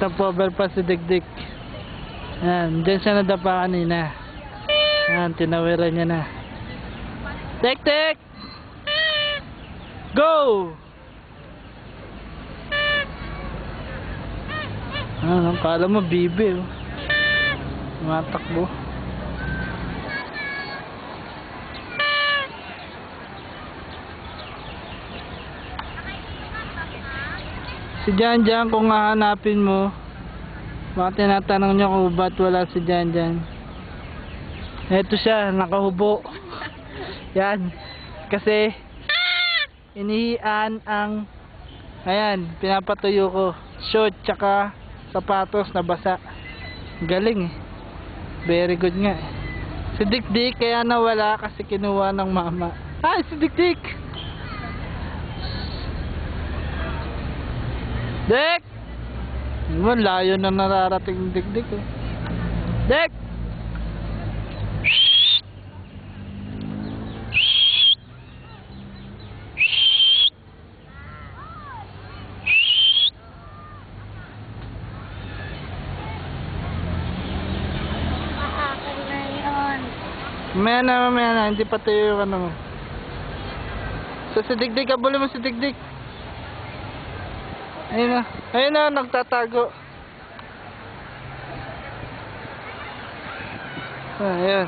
stop over pa si Dikdik. Ayan, dyan siya nadapa kanina. Ayan, tinawiran niya na. Dikdik! Go! Ano, kala mo bibi, oh. Matakbo. Si Janjan, kung hahanapin mo, baka tinatanong niya kung ba't wala si Janjan. Eto siya, nakahubo. Yan, kasi inihian ang, ayan, pinapatuyo ko, short tsaka sapatos na basa. Galing eh, very good nga eh. Si Dikdik kaya nawala kasi kinuha ng mama. Ay, si Dikdik! Dik! Naman, layo na nararating ng Dikdik eh. Dik! Mamaya na, hindi pa tayo yung ano mo. So si Dikdik, abulin mo si Dikdik. Ayun na, nagtatago. Ayan.